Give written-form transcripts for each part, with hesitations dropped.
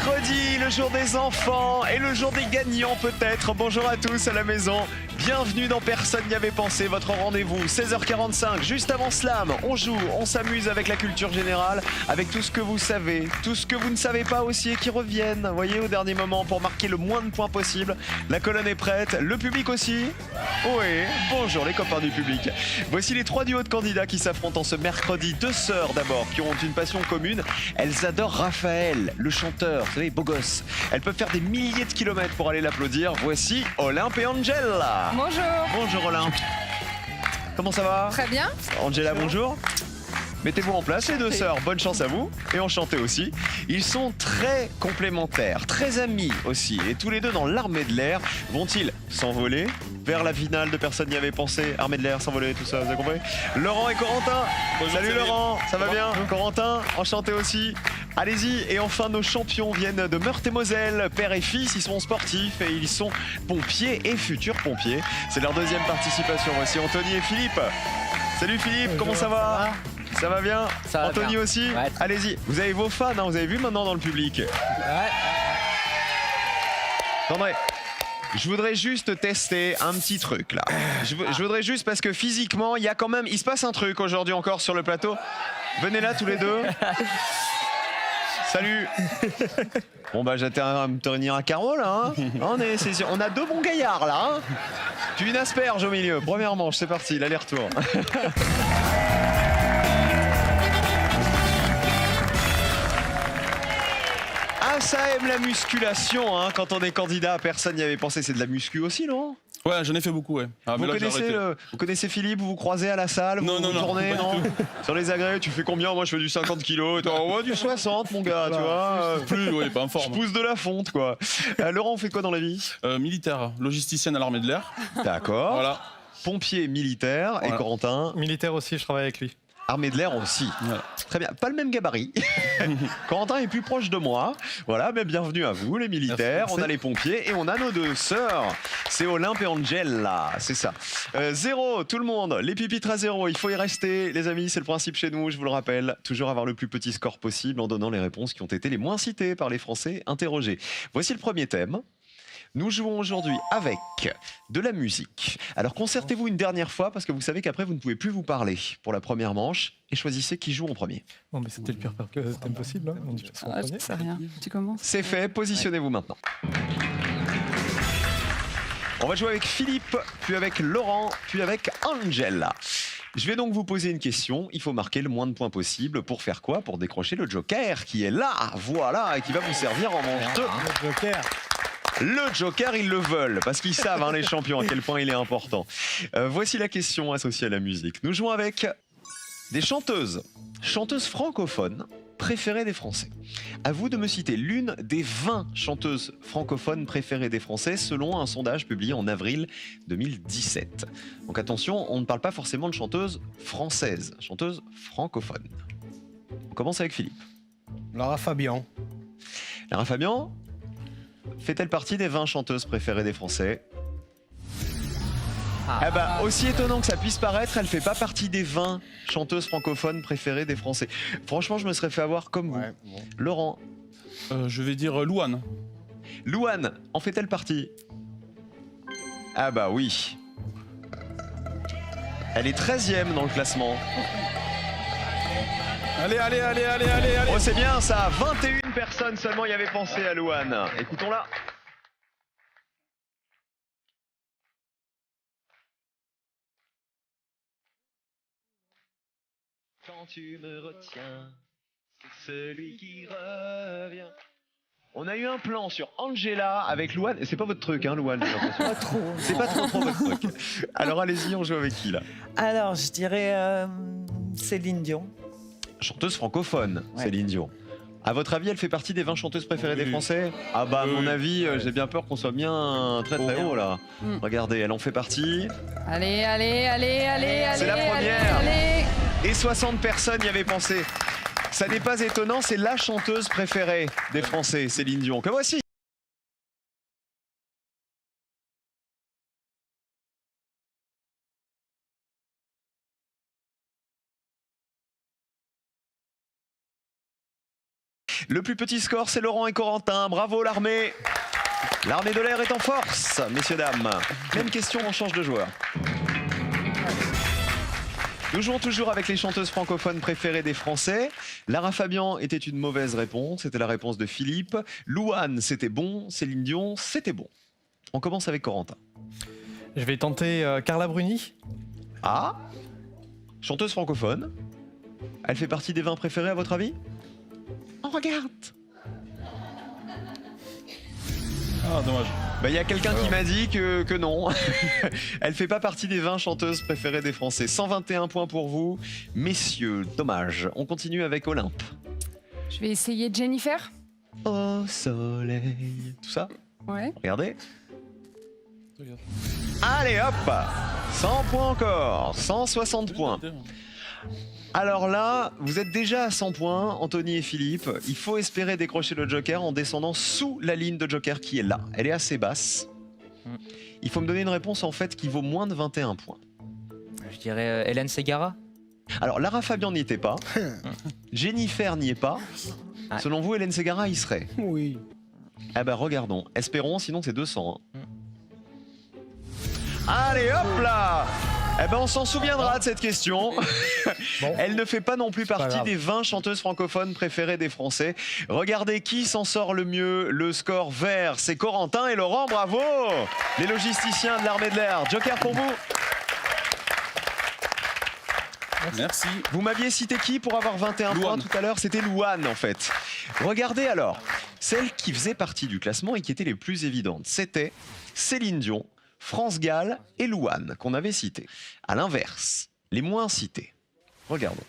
mercredi, le jour des enfants et le jour des gagnants peut-être. Bonjour à tous à la maison. Bienvenue dans Personne n'y avait pensé, votre rendez-vous, 16h45, juste avant Slam. On joue, on s'amuse avec la culture générale, avec tout ce que vous savez, tout ce que vous ne savez pas aussi et qui reviennent, voyez, au dernier moment pour marquer le moins de points possible. La colonne est prête, le public aussi. Oui, bonjour les copains du public. Voici les trois duos de candidats qui s'affrontent en ce mercredi. Deux sœurs d'abord, qui ont une passion commune. Elles adorent Raphaël, le chanteur, vous savez, beau gosse. Elles peuvent faire des milliers de kilomètres pour aller l'applaudir. Voici Olympe et Angela. Bonjour. Bonjour Olympe. Comment ça va? Très bien. Angela, bonjour. Mettez-vous en place les deux sœurs, bonne chance à vous et enchantez aussi. Ils sont très complémentaires, très amis aussi et tous les deux dans l'armée de l'air. Vont-ils s'envoler vers la finale de Personne n'y avait pensé? Armée de l'air, s'envoler, tout ça, vous avez compris? Laurent et Corentin. Bonjour, salut Laurent, ça va bien? Corentin, enchanté aussi. Allez-y, et enfin nos champions viennent de Meurthe-et-Moselle, père et fils, ils sont sportifs et ils sont pompiers et futurs pompiers. C'est leur deuxième participation. Voici Anthony et Philippe. Salut Philippe, comment ça va? Ça va bien? Ça va Anthony bien. aussi? Ouais. Allez-y, vous avez vos fans, hein, vous avez vu maintenant dans le public. Attendez, je voudrais juste tester un petit truc là. Je voudrais juste parce que physiquement, il y a quand même, il se passe un truc aujourd'hui encore sur le plateau. Venez là tous les deux. Salut. Bon bah j'attends à me tenir à carreau là. Hein. On a deux bons gaillards là. Hein. Puis une asperge au milieu. Première manche, c'est parti, l'aller-retour. Ah, ça aime la musculation, hein. Quand on est candidat à Personne n'y avait pensé, c'est de la muscu aussi, non? Ouais, j'en ai fait beaucoup, ouais. Ah, mais là, j'ai arrêté. Vous connaissez Philippe, vous vous croisez à la salle, Non, vous tournez, pas du tout. Sur les agrès, tu fais combien? Moi je fais du 50 kilos, et toi, ouais, du 60 mon gars, tu vois. Plus, ouais, pas en Je forme. pousse de la fonte, quoi. Laurent, on fait quoi dans la vie? Militaire, logisticienne à l'armée de l'air. D'accord. Voilà. Pompier militaire, et Voilà. Corentin, Militaire aussi, je travaille avec lui. armée de l'air aussi. Voilà. Très bien, pas le même gabarit. Corentin est plus proche de moi. Voilà, mais bienvenue à vous les militaires. Merci. On a les pompiers et on a nos deux sœurs. C'est Olympe et Angela, c'est ça. Zéro, tout le monde. Les pupitres à zéro, il faut y rester, les amis. C'est le principe chez nous, je vous le rappelle. Toujours avoir le plus petit score possible en donnant les réponses qui ont été les moins citées par les Français interrogés. Voici le premier thème. Nous jouons aujourd'hui avec de la musique. Alors concertez-vous une dernière fois parce que vous savez qu'après vous ne pouvez plus vous parler pour la première manche et choisissez qui joue en premier. Bon, mais c'était le pire thème possible. Hein. Donc, je Ah, je sais rien. Tu commences. C'est fait, positionnez-vous maintenant. On va jouer avec Philippe, puis avec Laurent, puis avec Angela. Je vais donc vous poser une question. Il faut marquer le moins de points possible. Pour faire quoi? Pour décrocher le joker qui est là, voilà, et qui va vous servir en manche 2. Le Joker. Le joker, ils le veulent, parce qu'ils savent, hein, les champions, à quel point il est important. Voici la question associée à la musique. Nous jouons avec des chanteuses francophones préférées des Français. À vous de me citer l'une des 20 chanteuses francophones préférées des Français selon un sondage publié en avril 2017. Donc attention, on ne parle pas forcément de chanteuses françaises, chanteuses francophones. On commence avec Philippe. Lara Fabian. Lara Fabian fait-elle partie des 20 chanteuses préférées des Français? Eh ben, aussi étonnant que ça puisse paraître, elle fait pas partie des 20 chanteuses francophones préférées des Français. Franchement, je me serais fait avoir comme vous. Bon. Laurent, Je vais dire Louane. Louane, en fait-elle partie? Ah bah oui. Elle est 13e dans le classement. Allez. Oh, c'est bien ça, 21 personnes seulement y avaient pensé à Louane. Écoutons-la. Quand tu me retiens, c'est celui qui revient. On a eu un plan sur Angela avec Louane. C'est pas votre truc, hein, Louane, j'ai l'impression. Pas trop. C'est pas trop votre truc. Alors allez-y, on joue avec qui là? Alors, je dirais Céline Dion. Chanteuse francophone, Ouais. Céline Dion. À votre avis, elle fait partie des 20 chanteuses préférées Oui. des Français? Ah bah, à mon Oui. avis, j'ai bien peur qu'on soit bien très haut là. Mm. Regardez, elle en fait partie. Allez. C'est la première. Allez. Et 60 personnes y avaient pensé. Ça n'est pas étonnant, c'est la chanteuse préférée des Français, Céline Dion. Que voici. Le plus petit score, c'est Laurent et Corentin. Bravo l'armée. L'armée de l'air est en force, messieurs, dames. Même question, on change de joueur. Nous jouons toujours avec les chanteuses francophones préférées des Français. Lara Fabian était une mauvaise réponse, c'était la réponse de Philippe. Louane, c'était bon. Céline Dion, c'était bon. On commence avec Corentin. Je vais tenter Carla Bruni. Ah, chanteuse francophone. Elle fait partie des 20 préférés à votre avis? On regarde. Ah, dommage. Il y a quelqu'un qui m'a dit que non. Elle fait pas partie des 20 chanteuses préférées des Français. 121 points pour vous. Messieurs, dommage. On continue avec Olympe. Je vais essayer Jennifer. Au soleil. Tout ça? Ouais. Regardez. Regarde. Allez hop, 100 points encore, 160 points. Alors là, vous êtes déjà à 100 points, Anthony et Philippe. Il faut espérer décrocher le joker en descendant sous la ligne de joker qui est là. Elle est assez basse. Il faut me donner une réponse en fait qui vaut moins de 21 points. Je dirais Hélène Ségara. Alors Lara Fabian n'y était pas, Jennifer n'y est pas. Ah. Selon vous, Hélène Ségara y serait? Oui. Eh ben regardons, espérons, sinon c'est 200. Hein. Allez hop là! Eh ben on s'en souviendra de cette question. Bon. Elle ne fait pas non plus pas partie grave. des 20 chanteuses francophones préférées des Français. Regardez qui s'en sort le mieux. Le score vert, c'est Corentin et Laurent, bravo! Les logisticiens de l'armée de l'air. Joker pour vous. Merci. Vous m'aviez cité qui pour avoir 21 points Louane. tout à l'heure? C'était Louane en fait. Regardez alors, celles qui faisaient partie du classement et qui étaient les plus évidentes, c'était Céline Dion, France Gall et Louane qu'on avait citées. À l'inverse, les moins cités. Regardons.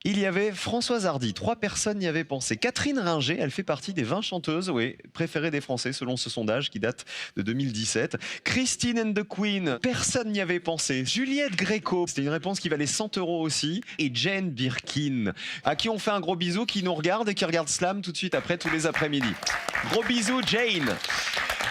Il y avait Françoise Hardy, 3 personnes y avaient pensé. Catherine Ringer, elle fait partie des 20 chanteuses préférées des Français selon ce sondage qui date de 2017. Christine and the Queen, personne n'y avait pensé. Juliette Gréco, c'était une réponse qui valait 100 € aussi. Et Jane Birkin, à qui on fait un gros bisou, qui nous regarde et qui regarde Slam tout de suite après tous les après-midi. Gros bisous Jane.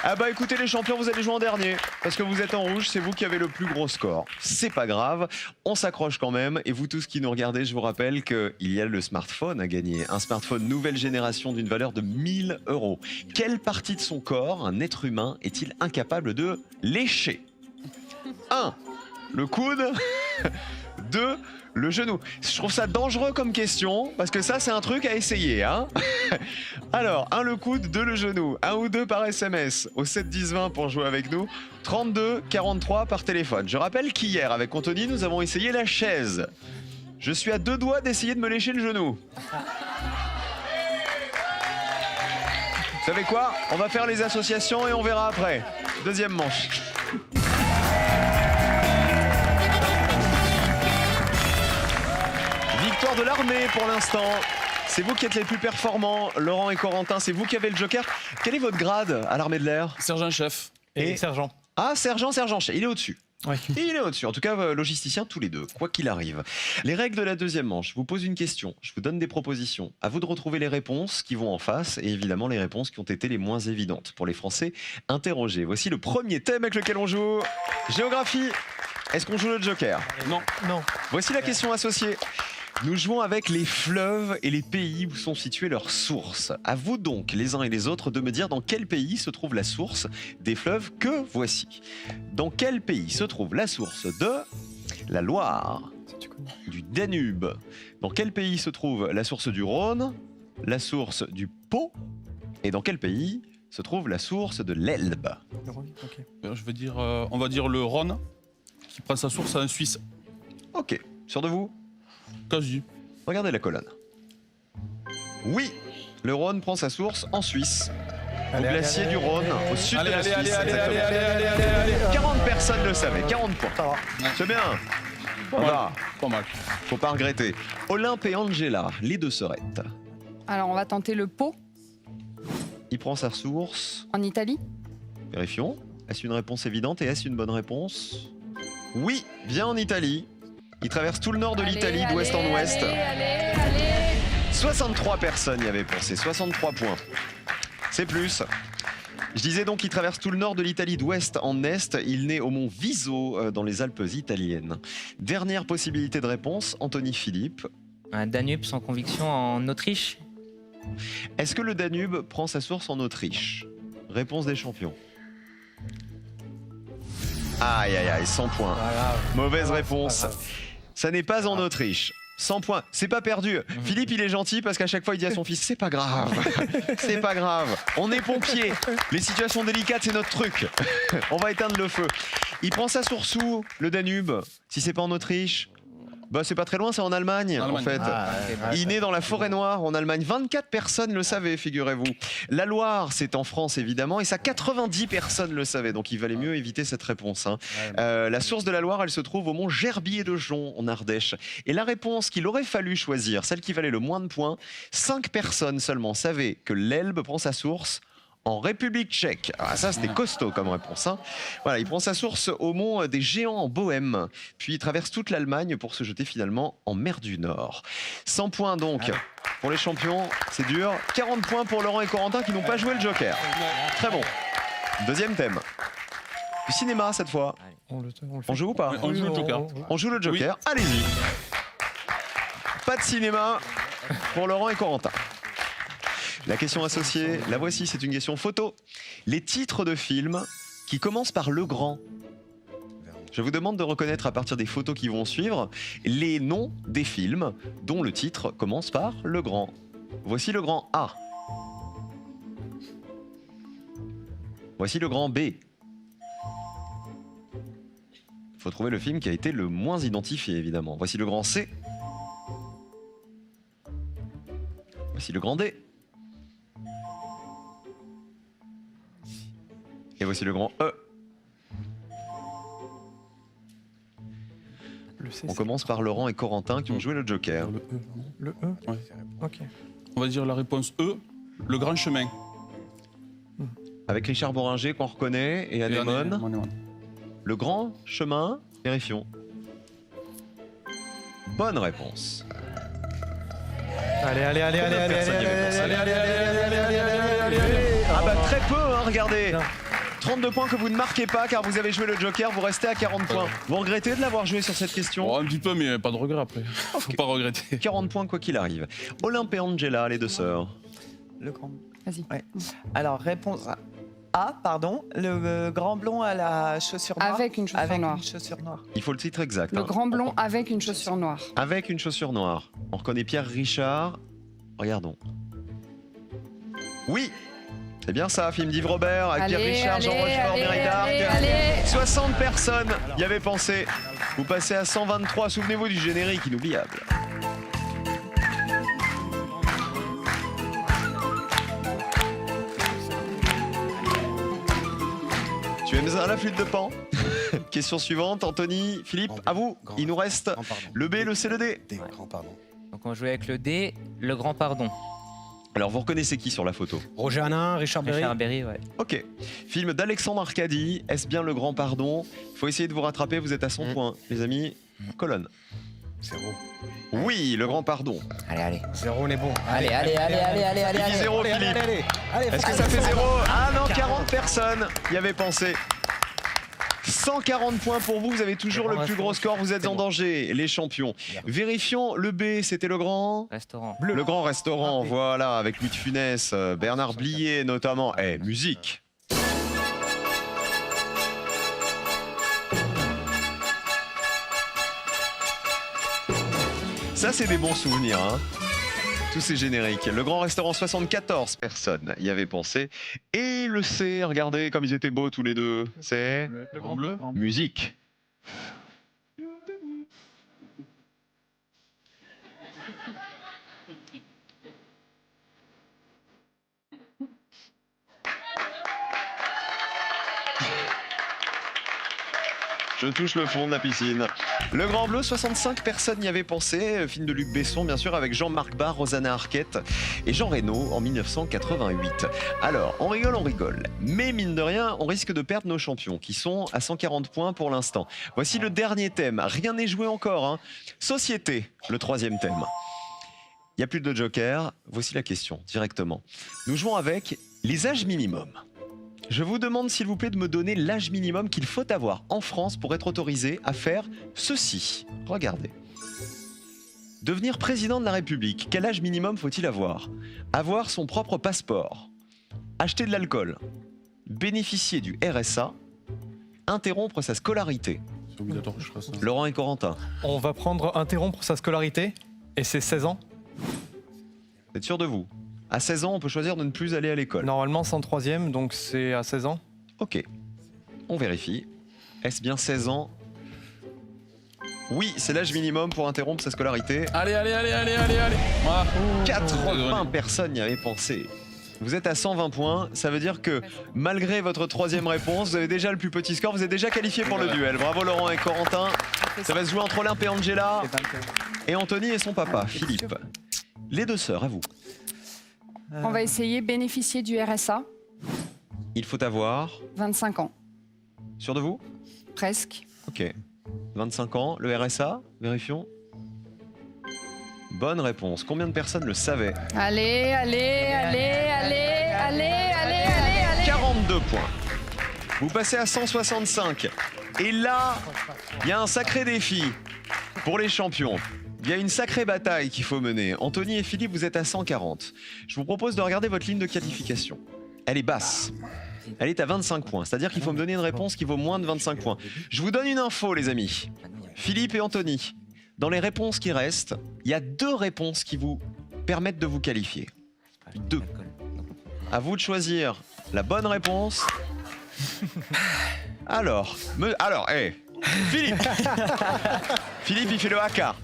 Ah bah écoutez les champions, vous allez jouer en dernier parce que vous êtes en rouge, c'est vous qui avez le plus gros score. C'est pas grave, on s'accroche quand même et vous tous qui nous regardez, je vous rappelle qu'il y a le smartphone à gagner. Un smartphone nouvelle génération d'une valeur de 1 000 €. Quelle partie de son corps un être humain est-il incapable de lécher? 1. Le coude. 2. Le genou. Je trouve ça dangereux comme question, parce que ça, c'est un truc à essayer. Hein. Alors, 1 le coude, 2 le genou. 1 ou 2 par SMS au 7 10 20 pour jouer avec nous. 32 43 par téléphone. Je rappelle qu'hier, avec Anthony, nous avons essayé la chaise. Je suis à 2 doigts d'essayer de me lécher le genou. Vous savez quoi? On va faire les associations et on verra après. Deuxième manche. Victoire de l'armée pour l'instant. C'est vous qui êtes les plus performants, Laurent et Corentin. C'est vous qui avez le joker. Quel est votre grade à l'armée de l'air? Sergent-chef. Et sergent. Ah, sergent. Il est au-dessus. Ouais. Il est au-dessus. En tout cas, logisticiens tous les deux, quoi qu'il arrive. Les règles de la deuxième manche. Je vous pose une question. Je vous donne des propositions. À vous de retrouver les réponses qui vont en face et évidemment les réponses qui ont été les moins évidentes pour les Français interrogés. Voici le premier thème avec lequel on joue. Géographie. Est-ce qu'on joue le joker? Non. Non. Voici la question associée. Nous jouons avec les fleuves et les pays où sont situées leurs sources. À vous donc, les uns et les autres, de me dire dans quel pays se trouve la source des fleuves que voici. Dans quel pays se trouve la source de la Loire, du Danube? Dans quel pays se trouve la source du Rhône, la source du Pô? Et dans quel pays se trouve la source de l'Elbe? Ok. Je veux dire, on va dire le Rhône, qui prend sa source en Suisse. Ok, sûr de vous? Quasi. Regardez la colonne. Oui, le Rhône prend sa source en Suisse. Au glacier du Rhône, au sud de la Suisse. Exactement. 40 personnes le savaient, 40 points. Ça va. C'est bien. Pas On mal. va, Pas mal. faut pas regretter. Olympe et Angela, les deux sœurettes. Alors, on va tenter le Pô Il prend sa source. en Italie. Vérifions. Est-ce une réponse évidente et est-ce une bonne réponse? Oui, bien en Italie. Il traverse tout le nord de l'Italie, Allez, d'ouest en allez, ouest. allez. 63 personnes y avaient pensé, 63 points. C'est plus. Je disais donc qu'il traverse tout le nord de l'Italie d'ouest en est. Il naît au mont Viso dans les Alpes italiennes. Dernière possibilité de réponse, Anthony Philippe. Un Danube sans conviction en Autriche. Est-ce que le Danube prend sa source en Autriche? Réponse des champions. Aïe aïe aïe, 100 points. Pas grave. Mauvaise Pas réponse. grave. Ça n'est pas en Autriche. 100 points, c'est pas perdu. Philippe, il est gentil parce qu'à chaque fois, il dit à son fils, c'est pas grave, c'est pas grave. On est pompiers. Les situations délicates, c'est notre truc. On va éteindre le feu. Il prend sa source où, le Danube? Si c'est pas en Autriche, bah c'est pas très loin, c'est en Allemagne, En en Allemagne. fait. Il naît dans la forêt noire en Allemagne. 24 personnes le savaient, figurez-vous. La Loire, c'est en France évidemment, et ça 90 personnes le savaient. Donc il valait mieux éviter cette réponse. Hein. La source de la Loire, elle se trouve au mont Gerbier de Jonc en Ardèche. Et la réponse qu'il aurait fallu choisir, celle qui valait le moins de points, 5 personnes seulement savaient que l'Elbe prend sa source en République tchèque. Ah, ça, c'était costaud comme réponse. Hein. Voilà, il prend sa source au mont des Géants en Bohême, puis il traverse toute l'Allemagne pour se jeter finalement en mer du Nord. 100 points donc pour les champions, c'est dur. 40 points pour Laurent et Corentin qui n'ont pas joué le Joker. Très bon. Deuxième thème. Du cinéma cette fois. On le On fait. joue ou pas? On joue le Joker. On joue le Joker. Allez-y. Pas de cinéma pour Laurent et Corentin. La question associée, la voici, c'est une question photo. Les titres de films qui commencent par Le Grand. Je vous demande de reconnaître à partir des photos qui vont suivre les noms des films dont le titre commence par Le Grand. Voici le grand A. Voici le grand B. Il faut trouver le film qui a été le moins identifié, évidemment. Voici le grand C. Voici le grand D. Et voici le grand E. Le C, On c'est commence par Laurent et Corentin qui ont joué le Joker. Le E. le E. Ouais. Ok. On va dire la réponse E, le grand chemin. Avec Richard Boringer qu'on reconnaît et Anémone. Anémone. Le grand chemin, vérifions. Bonne réponse. Allez, allez, allez, allez, allez, Personne allez, n'y avait pensé. allez, allez, allez, allez, allez, allez, allez, allez. Ah bah très peu, hein, regardez. Non. 32 points que vous ne marquez pas car vous avez joué le Joker, vous restez à 40 points. Vous regrettez de l'avoir joué sur cette question? Oh, un petit peu, mais pas de regret après. Faut pas regretter. 40 points quoi qu'il arrive. Olympe et Angela, les deux sœurs. Le grand. Vas-y. Ouais. Alors, réponse A, pardon. Le grand blond à la chaussure noire. Avec une chaussure Avec noire. une chaussure noire. Il faut le titre exact. Le hein. grand blond avec une chaussure noire. Avec une chaussure noire. On reconnaît Pierre Richard. Regardons. Oui, c'est bien ça, film d'Yves Robert avec Pierre Richard, Jean Rochefort, Mireille d'Arc. 60 personnes y avaient pensé. Vous passez à 123, souvenez-vous du générique inoubliable. Tu aimes ça la flûte de Pan? Question suivante, Anthony, Philippe, à vous. Il nous reste Grand pardon. le B, le C, le D. D, grand pardon. Donc on joue avec le D, le grand pardon. Alors vous reconnaissez qui sur la photo? Roger Hanin, Richard Berry. Richard Berry, ouais. Ok. Film d'Alexandre Arcadi. Est-ce bien le grand pardon? Faut essayer de vous rattraper, vous êtes à 100 points. Les amis, colonne. Zéro. Oui, le grand pardon. Allez, allez. Zéro, on est bon. Allez, allez, allez, allez, allez, allez, Il dit allez. zéro, Allez, allez, Philippe. allez, allez. Est-ce que ça fait zéro? Ah non, 40 personnes y avaient pensé. 140 points pour vous, vous avez toujours le plus gros score, vous êtes en danger, les champions. Vérifions, le B, c'était le grand... Restaurant. Le grand restaurant, Ah, oui. voilà, avec Louis de Funès, Bernard Blier notamment. Eh, musique. Ça, c'est des bons souvenirs, hein. Tous ces génériques. Le grand restaurant, 74 personnes y avaient pensé. Et le C, regardez comme ils étaient beaux tous les deux. C'est Le grand bleu. musique. Je touche le fond de la piscine. Le Grand Bleu, 65 personnes y avaient pensé. Film de Luc Besson, bien sûr, avec Jean-Marc Barr, Rosanna Arquette et Jean Reno en 1988. Alors, on rigole. Mais mine de rien, on risque de perdre nos champions, qui sont à 140 points pour l'instant. Voici le dernier thème. Rien n'est joué encore, hein. Société, le troisième thème. Il n'y a plus de joker. Voici la question, directement. Nous jouons avec les âges minimums. Je vous demande s'il vous plaît de me donner l'âge minimum qu'il faut avoir en France pour être autorisé à faire ceci. Regardez. Devenir président de la République, quel âge minimum faut-il avoir? Avoir son propre passeport, acheter de l'alcool, bénéficier du RSA, interrompre sa scolarité. C'est obligatoire que je fasse ça. Laurent et Corentin, On va prendre interrompre sa scolarité et c'est 16 ans. vous êtes sûr de vous? À 16 ans, on peut choisir de ne plus aller à l'école. Normalement c'est en 3e donc c'est à 16 ans. Ok, on vérifie. Est-ce bien 16 ans? Oui, c'est l'âge minimum pour interrompre sa scolarité. Allez. Voilà. 80 personnes y avaient pensé. Vous êtes à 120 points, ça veut dire que malgré votre troisième réponse, vous avez déjà le plus petit score, vous êtes déjà qualifié pour le duel. Bravo Laurent et Corentin. Ça va se jouer entre Olympe et Angela, et Anthony et son papa, Philippe. Les deux sœurs, à vous. On va essayer bénéficier du RSA, Il faut avoir... 25 ans, Sûr de vous? presque. Ok. 25 ans, le RSA, vérifions. Bonne réponse. Combien de personnes le savaient? Allez. 42 points. Vous passez à 165. Et là, il y a un sacré défi pour les champions. Il y a une sacrée bataille qu'il faut mener. Anthony et Philippe, vous êtes à 140. Je vous propose de regarder votre ligne de qualification. Elle est basse. Elle est à 25 points. C'est-à-dire qu'il faut me donner une réponse qui vaut moins de 25 points. Je vous donne une info, les amis. Philippe et Anthony, dans les réponses qui restent, il y a 2 réponses qui vous permettent de vous qualifier. 2. À vous de choisir la bonne réponse. Alors, Philippe Philippe, il fait le haka.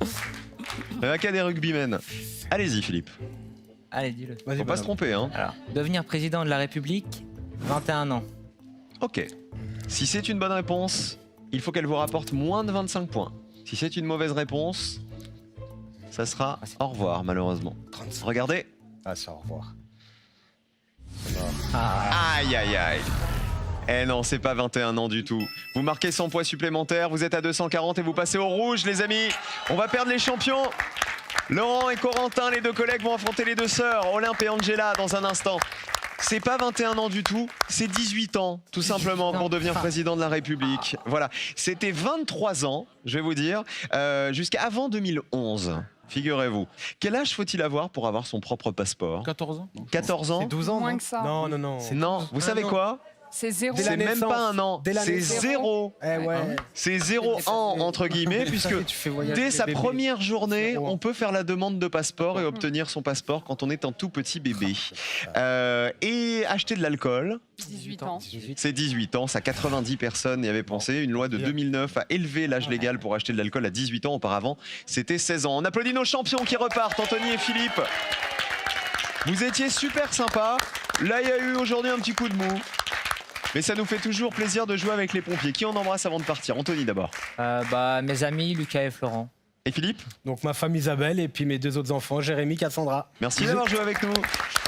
Le haka des rugbymen. Allez-y, Philippe. Allez, dis-le. Vas-y, Faut pas se tromper, hein. Alors, devenir président de la République, 21 ans. Ok. Si c'est une bonne réponse, il faut qu'elle vous rapporte moins de 25 points. Si c'est une mauvaise réponse, ça sera au revoir, malheureusement. Regardez. Ah, ça, au revoir. Aïe, aïe, aïe. Eh non, c'est pas 21 ans du tout. Vous marquez 100 points supplémentaires, vous êtes à 240 et vous passez au rouge, les amis. On va perdre les champions. Laurent et Corentin, les deux collègues, vont affronter les deux sœurs, Olympe et Angela, dans un instant. C'est pas 21 ans du tout, c'est 18 ans, tout simplement, pour devenir président de la République. Voilà, c'était 23 ans, je vais vous dire, jusqu'à avant 2011. Figurez-vous. Quel âge faut-il avoir pour avoir son propre passeport? 14 ans. Non. 14 ans? C'est 12 ans. Moins non que ça. Non. Non, vous savez an. quoi? C'est 0. Dès la C'est même naissance. pas un an, Dès la c'est naissance. 0. Eh ouais. C'est 0 an, entre guillemets, puisque Tu fais voyager dès les sa bébés. première journée, 0 ans. on peut faire la demande de passeport et obtenir son passeport quand on est un tout petit bébé. Et acheter de l'alcool, 18 ans. 18. c'est 18 ans, ça 90 personnes y avaient pensé. Une loi de 2009 a élevé l'âge légal pour acheter de l'alcool à 18 ans. Auparavant, c'était 16 ans. On applaudit nos champions qui repartent, Anthony et Philippe. Vous étiez super sympas. Là, il y a eu aujourd'hui un petit coup de mou. Mais ça nous fait toujours plaisir de jouer avec les pompiers. Qui on embrasse avant de partir? Anthony d'abord. Mes amis, Lucas et Florent. Et Philippe? Donc ma femme Isabelle et puis mes 2 autres enfants, Jérémy, Cassandra. Merci d'avoir joué avec nous.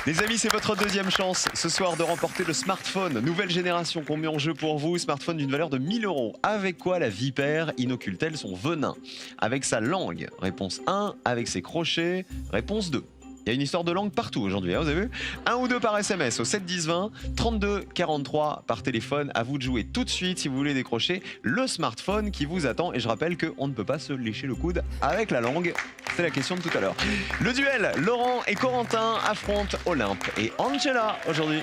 Les amis, c'est votre deuxième chance ce soir de remporter le smartphone nouvelle génération qu'on met en jeu pour vous. Smartphone d'une valeur de 1000 €. Avec quoi la vipère inocule-t-elle son venin? Avec sa langue? Réponse 1. Avec ses crochets? Réponse 2. Il y a une histoire de langue partout aujourd'hui, hein, vous avez vu? 1 ou 2 par SMS au 7 10 20, 32 43 par téléphone. À vous de jouer tout de suite si vous voulez décrocher le smartphone qui vous attend. Et je rappelle qu'on ne peut pas se lécher le coude avec la langue. C'est la question de tout à l'heure. Le duel, Laurent et Corentin affrontent Olympe et Angela aujourd'hui.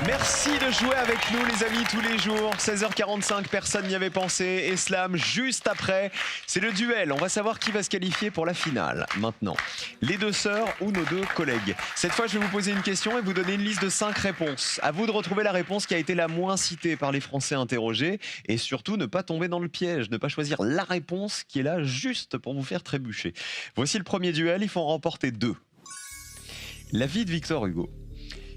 Merci de jouer avec nous les amis tous les jours. 16h45, personne n'y avait pensé. Et Slam juste après. C'est le duel. On va savoir qui va se qualifier pour la finale. Maintenant, les deux sœurs ou nos deux collègues. Cette fois, je vais vous poser une question et vous donner une liste de 5 réponses. À vous de retrouver la réponse qui a été la moins citée par les Français interrogés. Et surtout, ne pas tomber dans le piège. Ne pas choisir la réponse qui est là juste pour vous faire trébucher. Voici le premier duel. Il faut en remporter 2. La vie de Victor Hugo.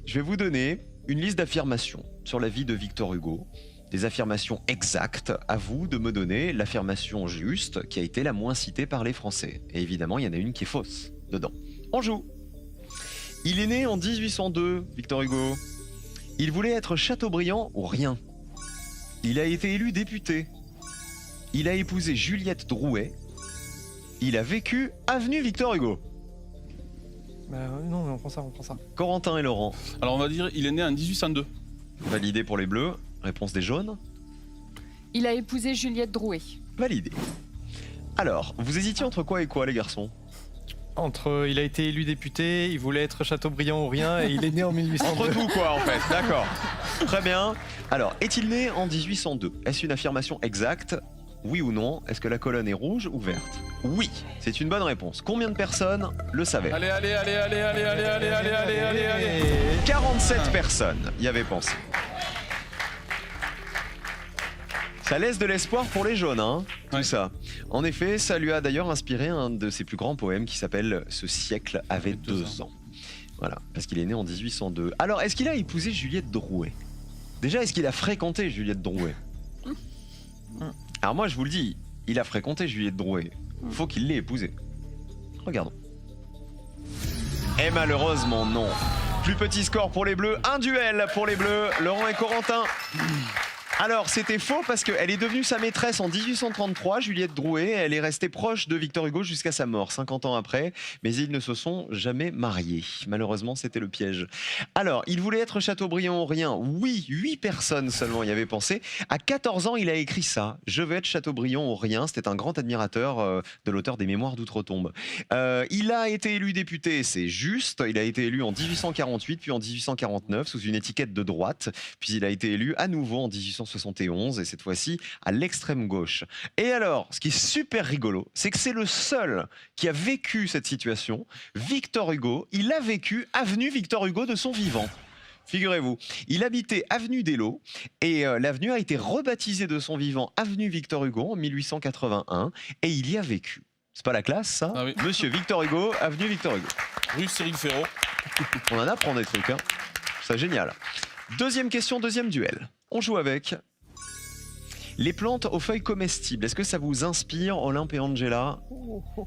Je vais vous donner une liste d'affirmations sur la vie de Victor Hugo, des affirmations exactes. À vous de me donner l'affirmation juste qui a été la moins citée par les Français. Et évidemment, il y en a une qui est fausse dedans. On joue. Il est né en 1802, Victor Hugo. Il voulait être Chateaubriand ou rien. Il a été élu député. Il a épousé Juliette Drouet. Il a vécu avenue Victor Hugo. Non, mais on prend ça. Corentin et Laurent. Alors on va dire, il est né en 1802. Validé pour les bleus. Réponse des jaunes. Il a épousé Juliette Drouet. Validé. Alors, vous hésitiez entre quoi et quoi, les garçons? Il a été élu député, il voulait être Chateaubriand ou rien et il est né en 1802. Entre tout, quoi, en fait. D'accord. Très bien. Alors, est-il né en 1802? Est-ce une affirmation exacte? Oui ou non? Est-ce que la colonne est rouge ou verte? Oui, c'est une bonne réponse. Combien de personnes le savaient? Allez, allez, allez, allez, allez, allez, allez, allez, allez, allez, allez. 47 personnes y avaient pensé. Ça laisse de l'espoir pour les jaunes, hein, tout Ouais. ça. En effet, ça lui a d'ailleurs inspiré un de ses plus grands poèmes qui s'appelle « Ce siècle avait 2 ans ». Voilà, parce qu'il est né en 1802. Alors, est-ce qu'il a épousé Juliette Drouet? Déjà, est-ce qu'il a fréquenté Juliette Drouet? Alors moi, je vous le dis, il a fréquenté Juliette Drouet. Faut qu'il l'ait épousée. Regardons. Et malheureusement, non. Plus petit score pour les Bleus, un duel pour les Bleus, Laurent et Corentin. Alors, c'était faux parce qu'elle est devenue sa maîtresse en 1833, Juliette Drouet. Elle est restée proche de Victor Hugo jusqu'à sa mort, 50 ans après. Mais ils ne se sont jamais mariés. Malheureusement, c'était le piège. Alors, il voulait être Chateaubriand ou rien. Oui, 8 personnes seulement y avaient pensé. À 14 ans, il a écrit ça. Je veux être Chateaubriand ou rien. C'était un grand admirateur de l'auteur des Mémoires d'Outre-Tombe. Il a été élu député, c'est juste. Il a été élu en 1848, puis en 1849, sous une étiquette de droite. Puis il a été élu à nouveau en 1871, et cette fois-ci à l'extrême gauche. Et alors, ce qui est super rigolo, c'est que c'est le seul qui a vécu cette situation. Victor Hugo, il a vécu avenue Victor Hugo de son vivant. Figurez-vous, il habitait avenue d'Eylau et l'avenue a été rebaptisée de son vivant avenue Victor Hugo en 1881 et il y a vécu. C'est pas la classe, ça? Ah oui. Monsieur Victor Hugo, avenue Victor Hugo. Rue Cyril Ferraud. On en apprend des trucs, hein. C'est génial. Deuxième question, deuxième duel. On joue avec les plantes aux feuilles comestibles. Est-ce que ça vous inspire, Olympe et Angela?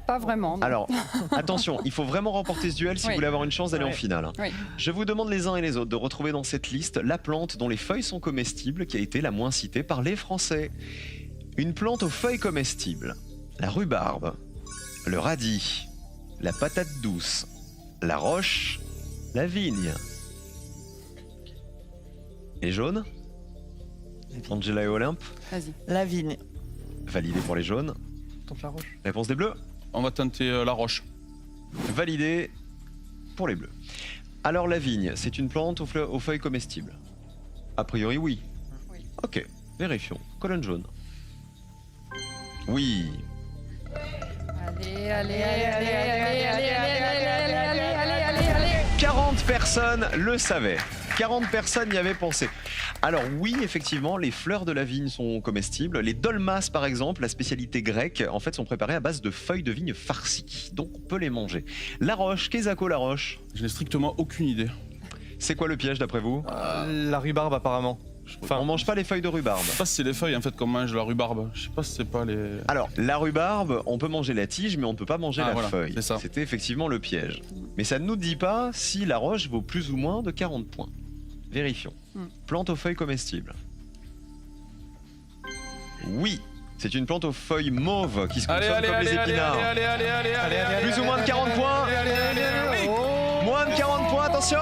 Pas vraiment. non. Alors, attention, il faut vraiment remporter ce duel si Oui. vous voulez avoir une chance d'aller en Ouais. finale. Oui. Je vous demande les uns et les autres de retrouver dans cette liste la plante dont les feuilles sont comestibles qui a été la moins citée par les Français. Une plante aux feuilles comestibles. La rhubarbe, le radis, la patate douce, la roche, la vigne. Les jaunes? Angela et Olympe, Vas-y. La vigne. validé pour les jaunes. Tente la roche. Réponse des bleus? On va tenter la roche. Validé pour les bleus. Alors la vigne, c'est une plante aux feuilles comestibles? A priori oui. Oui. Ok, vérifions. Colonne jaune. Oui. Allez, allez, allez, allez, allez, allez, allez, allez, allez, allez, allez, allez. 40 personnes le savaient. 40 personnes y avaient pensé. Alors oui, effectivement, les fleurs de la vigne sont comestibles. Les dolmas, par exemple, la spécialité grecque, en fait, sont préparées à base de feuilles de vigne farcies. Donc on peut les manger. La roche, Kezako la roche, Je n'ai strictement aucune idée. c'est quoi le piège d'après vous? La rhubarbe apparemment. On mange pas les feuilles de rhubarbe. Je sais pas si c'est les feuilles en fait qu'on mange la rhubarbe. Je sais pas si c'est pas les. Alors, la rhubarbe, on peut manger la tige, mais on ne peut pas manger Ah, la voilà, feuille. c'est ça. C'était effectivement le piège. Mais ça ne nous dit pas si la roche vaut plus ou moins de 40 points. Vérifions. Plante aux feuilles comestibles. Oui, c'est une plante aux feuilles mauves qui se consomme comme les épinards. Plus ou moins de 40 points. Moins de 40 points, attention.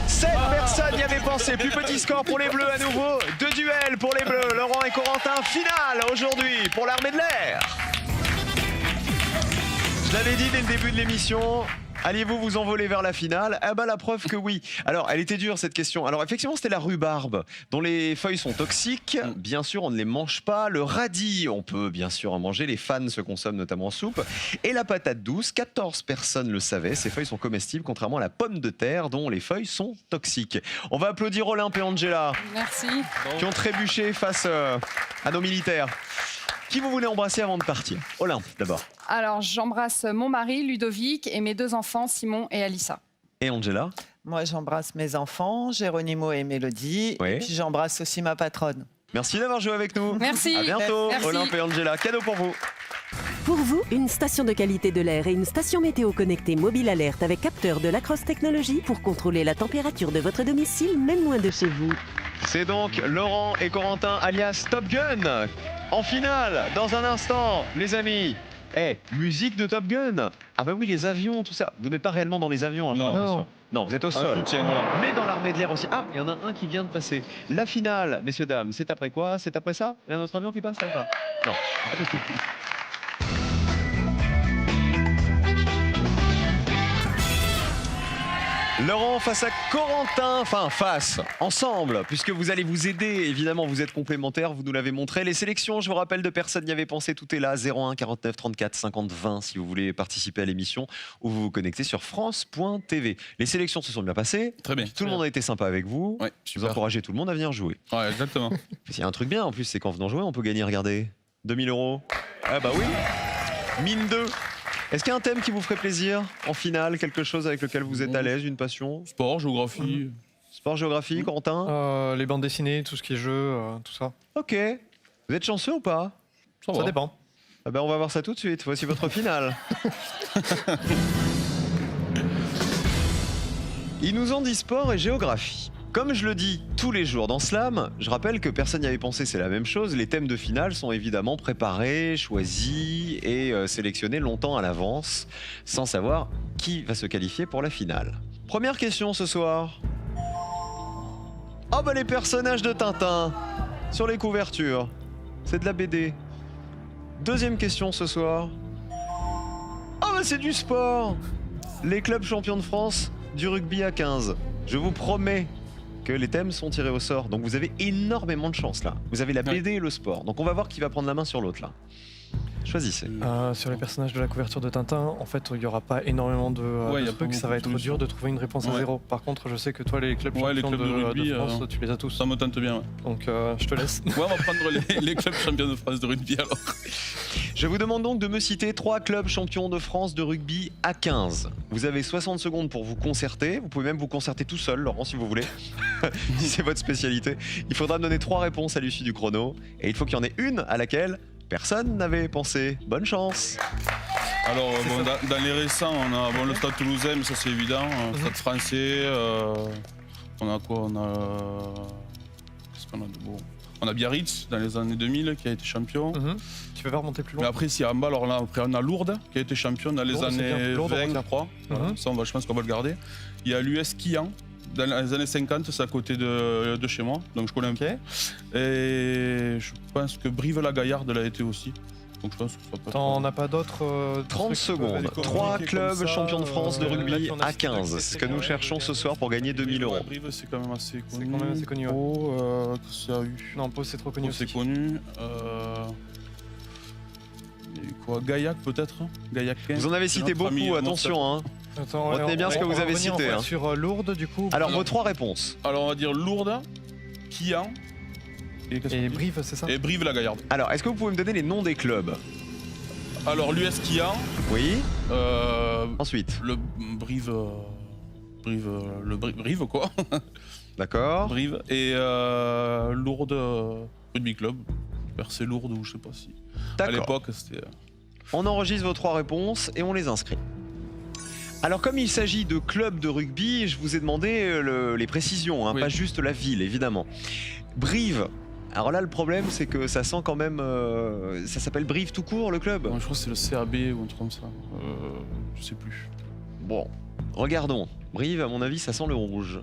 7 personnes y avaient pensé. Plus petit score pour les Bleus à nouveau. 2 duels pour les Bleus. Laurent et Corentin, finale aujourd'hui pour l'armée de l'air. Je l'avais dit dès le début de l'émission. Alliez-vous vous envoler vers la finale? Ah bah la preuve que oui. Alors elle était dure cette question. Alors effectivement c'était la rhubarbe dont les feuilles sont toxiques. Bien sûr on ne les mange pas. Le radis on peut bien sûr en manger. Les fans se consomment notamment en soupe. Et la patate douce, 14 personnes le savaient. Ces feuilles sont comestibles contrairement à la pomme de terre dont les feuilles sont toxiques. On va applaudir Olympe et Angela Merci. qui ont trébuché face à nos militaires. Qui vous voulez embrasser avant de partir? Olympe d'abord. Alors, j'embrasse mon mari, Ludovic, et mes 2 enfants, Simon et Alissa. Et Angela? Moi, j'embrasse mes enfants, Géronimo et Mélodie. Oui. Et puis, j'embrasse aussi ma patronne. Merci d'avoir joué avec nous. Merci. À bientôt, Merci. Olympe et Angela. Cadeau pour vous. Pour vous, une station de qualité de l'air et une station météo connectée mobile alerte avec capteur de Lacrosse Technologies pour contrôler la température de votre domicile, même loin de chez vous. C'est donc Laurent et Corentin alias Top Gun en finale dans un instant, les amis. Musique de Top Gun. Ah bah oui, les avions, tout ça. Vous n'êtes pas réellement dans les avions. Hein, Non, je crois. bien sûr. Non, vous êtes au Un sol. soutien, voilà. Mais dans l'armée de l'air aussi. Ah, il y en a un qui vient de passer. La finale, messieurs, dames, c'est après quoi? C'est après ça? Il y a un autre avion qui passe là ou pas? Non. Pas de suite. Laurent face à Corentin, enfin face, ensemble, puisque vous allez vous aider, évidemment vous êtes complémentaires, vous nous l'avez montré. Les sélections, je vous rappelle, de personne n'y avait pensé, tout est là, 01 49 34 50 20 si vous voulez participer à l'émission ou vous vous connectez sur France.tv. Les sélections se sont bien passées, Très bien. tout le monde a été sympa avec vous, Ouais, vous super. encouragez tout le monde à venir jouer. Ouais, exactement. Il y a un truc bien en plus, c'est qu'en venant jouer, on peut gagner, regardez, 2000 €. Ah bah oui, mine 2. Est-ce qu'il y a un thème qui vous ferait plaisir en finale, quelque chose avec lequel vous êtes à l'aise, une passion? Sport, géographie. Sport, géographie, Corentin? Les bandes dessinées, tout ce qui est jeu, tout ça. Ok. Vous êtes chanceux ou pas? Ça Ça va. dépend. Ah ben on va voir ça tout de suite. Voici votre finale. Ils nous ont dit sport et géographie. Comme je le dis tous les jours dans Slam, je rappelle que personne n'y avait pensé, c'est la même chose. Les thèmes de finale sont évidemment préparés, choisis et sélectionnés longtemps à l'avance, sans savoir qui va se qualifier pour la finale. Première question ce soir. Oh bah les personnages de Tintin sur les couvertures. C'est de la BD. Deuxième question ce soir. Oh bah c'est du sport. Les clubs champions de France du rugby à 15. Je vous promets que les thèmes sont tirés au sort. Donc vous avez énormément de chance là. Vous avez la BD et le sport. Donc on va voir qui va prendre la main sur l'autre là. Choisissez. Sur les personnages de la couverture de Tintin, en fait, il n'y aura pas énormément de Ouais, y a trucs. pas Ça va être beaucoup de dur de trouver une réponse à Ouais. zéro. Par contre, je sais que toi, les clubs Ouais, les champions clubs de rugby, de France, tu les as tous. Ça me tente bien. Ouais, Donc, je te laisse. Ouais, on va prendre les clubs champions de France de rugby alors. Je vous demande donc de me citer 3 clubs champions de France de rugby à 15. Vous avez 60 secondes pour vous concerter. Vous pouvez même vous concerter tout seul, Laurent, si vous voulez. Si c'est votre spécialité. Il faudra me donner 3 réponses à l'issue du chrono. Et il faut qu'il y en ait une à laquelle personne n'avait pensé. Bonne chance. Alors, bon, dans les récents, on a bon, le Stade Toulousain, mais ça c'est évident. Stade Français. On a quoi? On a. Qu'est-ce qu'on a de beau? On a Biarritz dans les années 2000 qui a été champion. Tu peux pas remonter plus Mais loin. après, si en bas, alors là, après, on a Lourdes qui a été champion dans les Lourdes, c'est années bien. Lourdes, on 20, je retient. crois. Voilà, ça, je pense qu'on va le garder. Il y a l'US Quillan. Dans les années 50, c'est à côté de chez moi, donc je connais un peu. Et je pense que Brive-la-Gaillarde l'a été aussi. Donc je pense que ça peut T'en as pas d'autres 30 secondes. communiquer 3 comme clubs ça, champions de France de là, rugby tu en as à cité 15. C'est ce que nous cherchons ce soir pour gagner 2000 Ouais, €. Brive, c'est quand même assez connu. C'est quand même assez connu, ouais. Pau, qu'est-ce qu'il y a eu? Non, Pau, c'est trop connu Pau, c'est aussi. connu. Il y a eu quoi? Gaillac peut-être? Gaillac 15. Vous en avez cité Notre ami, beaucoup, notre attention. Hein. Attends, Retenez bien ce que on vous va avez revenir, cité, en fait, hein. Sur Lourdes, du coup. Alors, Alors- vos 3 réponses. Alors on va dire Lourdes, Quillan et, qu'est-ce qu'on Et dit Brive, c'est ça? Et Brive-la-Gaillarde. Alors, est-ce que vous pouvez me donner les noms des clubs? Alors l'US Quillan, Oui. Ensuite. le Brive, Brive quoi. D'accord. Brive et Lourdes Rugby Club. Percé Lourdes ou je sais pas si. À D'accord. l'époque c'était. On enregistre vos 3 réponses et on les inscrit. Alors, comme il s'agit de clubs de rugby, je vous ai demandé les précisions, hein, Oui. pas juste la ville, évidemment. Brive. Alors là, le problème, c'est que ça sent quand même. Ça s'appelle Brive tout court, le club. Je crois que c'est le CAB ou un truc comme ça. Je sais plus. Bon, regardons. Brive, à mon avis, ça sent le rouge.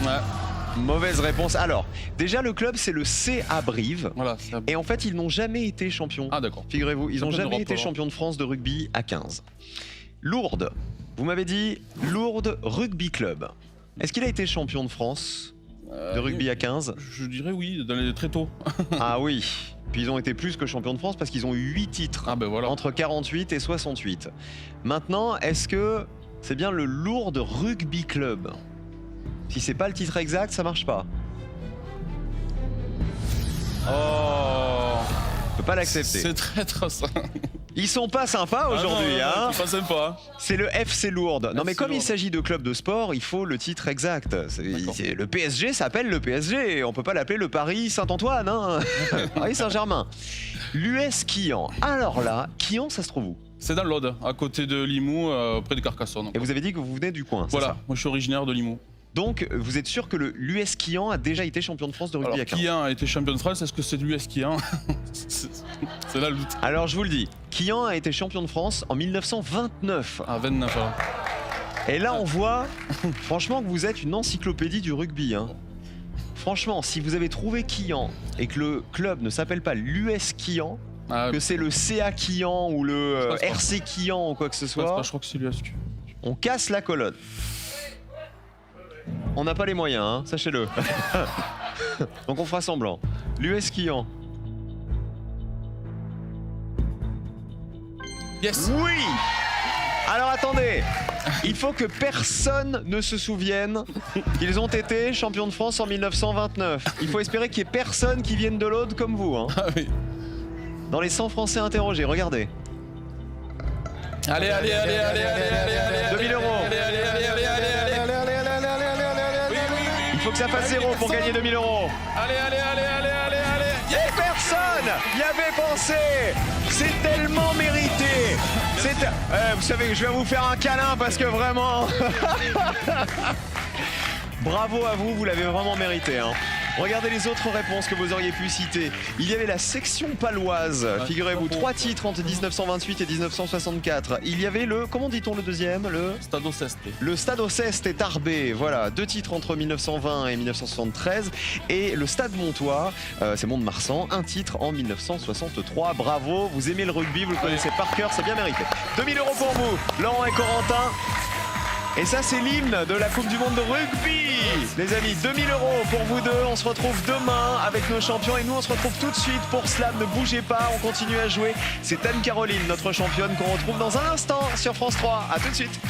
Ouais, Mauvaise réponse. Alors, déjà, le club, c'est le CA Brive. voilà. c'est un- Et en fait, ils n'ont jamais été champions. Ah d'accord. Figurez-vous, ils n'ont Champion jamais d'Europe, été alors. champions de France de rugby à 15. Lourdes. Vous m'avez dit Lourdes Rugby Club. Est-ce qu'il a été champion de France de rugby à 15? Je dirais oui, très tôt. Ah oui. Puis ils ont été plus que champions de France parce qu'ils ont eu 8 titres Ah ben voilà. entre 48 et 68. Maintenant, est-ce que c'est bien le Lourdes Rugby Club? Si c'est pas le titre exact, ça marche pas. Oh. On peut pas l'accepter. C'est très ça. Ils sont pas sympas aujourd'hui, hein? C'est pas sympa. C'est le FC Lourdes. Non mais FC comme il Lourdes. s'agit de club de sport, il faut le titre exact. D'accord. Le PSG s'appelle le PSG. On peut pas l'appeler le Paris Saint-Antoine, hein? Paris Saint-Germain. L'US Quillan. Alors là, Quillan, ça se trouve où? C'est dans l'Aude, à côté de Limoux, près de Carcassonne. Et vous avez dit que vous venez du coin, c'est Voilà, ça? moi je suis originaire de Limoux. Donc vous êtes sûr que l'US Quillan a déjà été champion de France de rugby Alors, à 15? Quillan a été champion de France, est-ce que c'est l'US Quillan? C'est là le doute. Alors je vous le dis, Quillan a été champion de France en 1929. Ah, 29 alors. Et là, on voit, franchement, que vous êtes une encyclopédie du rugby. Hein. Franchement, si vous avez trouvé Quillan et que le club ne s'appelle pas l'US Quillan, que c'est le CA Quillan ou le RC Quillan ou quoi que ce soit, je crois que c'est l'USQ. on casse la colonne. On n'a pas les moyens, hein, sachez-le. Donc on fera semblant. L'US Quillan. Yes. Oui. Alors attendez, il faut que personne ne se souvienne qu'ils ont été champions de France en 1929. Il faut espérer qu'il n'y ait personne qui vienne de l'Aude comme vous. Hein. Ah oui. Dans les 100 Français interrogés, regardez. Allez, allez, allez, allez, allez, allez, 2000 euros. allez, allez, allez, allez, allez, allez, allez, allez, allez, allez, allez, allez, oui, oui, oui. Il faut que ça fasse 0 pour gagner 2000 euros. Allez, allez, allez, allez, allez, allez. Et personne y avait pensé. C'est tellement mérité. Vous savez, je vais vous faire un câlin parce que vraiment... Bravo à vous, vous l'avez vraiment mérité. Hein. Regardez les autres réponses que vous auriez pu citer. Il y avait la section paloise, figurez-vous, 3 titres entre 1928 et 1964. Il y avait le, comment dit-on le deuxième, Stade Ceste. le Stade Ceste et Tarbé, voilà, 2 titres entre 1920 et 1973. Et le Stade Montois, c'est Mont-de-Marsan, 1 titre en 1963. Bravo, vous aimez le rugby, vous le connaissez par cœur, c'est bien mérité. 2000 euros pour vous, Laurent et Corentin. Et ça, c'est l'hymne de la Coupe du Monde de rugby. Les amis, 2000 euros pour vous deux. On se retrouve demain avec nos champions. Et nous, on se retrouve tout de suite pour Slam. Ne bougez pas, on continue à jouer. C'est Anne-Caroline, notre championne, qu'on retrouve dans un instant sur France 3. A tout de suite.